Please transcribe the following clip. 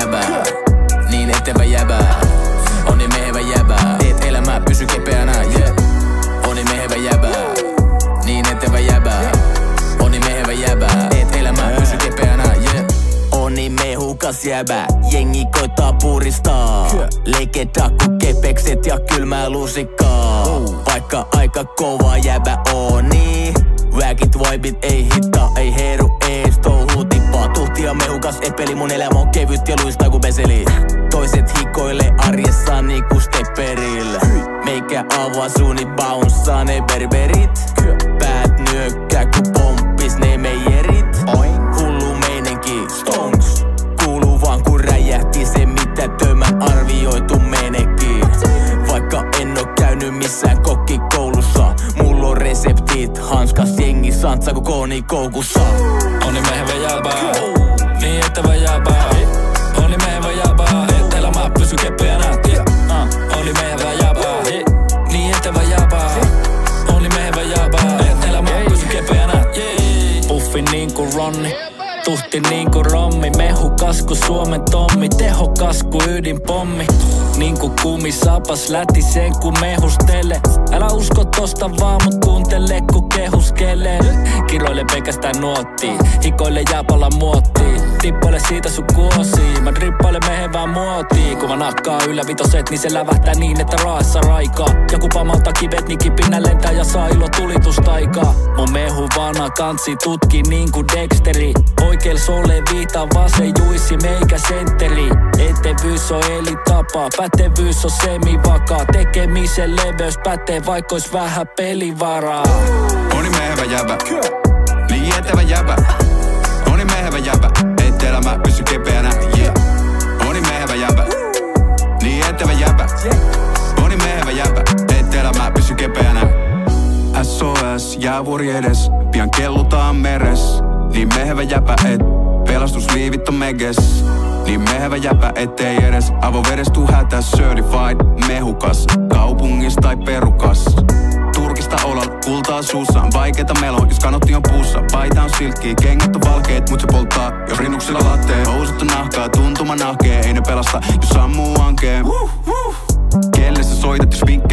jäbää, niin etevä jäbää. On niin mehevä jäbää, teet elämää, pysy kepeänä, yeah. On niin mehevä jäbää, niin etevä jäbää. On niin mehevä jäbää, teet elämää, pysy kepeänä, yeah. On niin mehukas jäbä, jengi koittaa puristaa. Leiketä ku kepekset ja kylmää lusikkaa. Vaikka aika kova jäbä on niin, väkit vibit ei hittaa, ei heru ees touhuu tippaa. Tuhti ja mehukas epeli, mun elämä on kevyt ja luistaa ku peseli. Toiset hikoilee arjessa niinku stepperillä. Meikä avaa suuni bounceaa ne berberit. Päät nyökkää ku pomppis ne meijerit. Hullu meininki, stonks. Kuuluu vaan kun räjähti se mitä tömän arvioitu menekki. Vaikka en oo käynyt missään kokkikoulussa, mulla on reseptit hanskas, jengi santsa ku kooni koukussa. On niin mehevä jäbää, niin etevä jäbää. On niin mehevä jäbää, et elämää pysy kepeänä. On niin mehevä jäbää, niin etevä jäbää. On niin mehevä jäbää, et elämää pysy kepeänä. Puffi niinku Ronni, tuhti niinku Rommi. Mehukas ku Suomen Tommi, tehokas ku ydinpommi. Niinku kumisapas lätisen ku mehustele. Älä usko tosta vaan mut kuuntele ku kehuskelee. Kiroile pelkästään nuottii, hikoile jääpalla muottii. Tippaile siitä sun kuosii, mä drippaile mehevää muotii. Kun mä nakkaa yllä vitoset, niin se lävähtää niin että raassa raikaa. Ja kun pamauttaa kivet, niin kipinä lentää ja saa ilo tulitustaikaa. Mun mehu vana kansi tutki niinku Dexteri. Oikeel sole viitaa vasen juissi meikä sentteri. Etevyys on elitapa, pätevyys on semivakaa. Tekemisen leveys pätee vaikkois vähän pelivaraa. On niin mehevä jäbä, niin etevä jäbä. On niin mehevä jäbä, et elämä pysy kepeänä, yeah. On niin mehevä jäbä, niin etevä jäbä. On niin mehevä jäbä, et elämä pysy kepeänä. SOS, jäävuori edes, pian kellutaan meres. Niin mehevä jäpä, et pelastusliivit on meges. Niin mehevä jäpä, ettei edes avoveres tuu hätä. Certified, mehukas, kaupungista tai perukas. Turkista olal, kultaa suussaan, vaikeeta melo, jos kanotti on puussa. Paita on silkkiä, kengät on valkeet, mut se polttaa, jos rinnuksilla lattee. Housut on nahkaa, tuntuma nahkee, ei ne pelasta, jos sammuu ankee. Kelle sä soitat, jos vinkki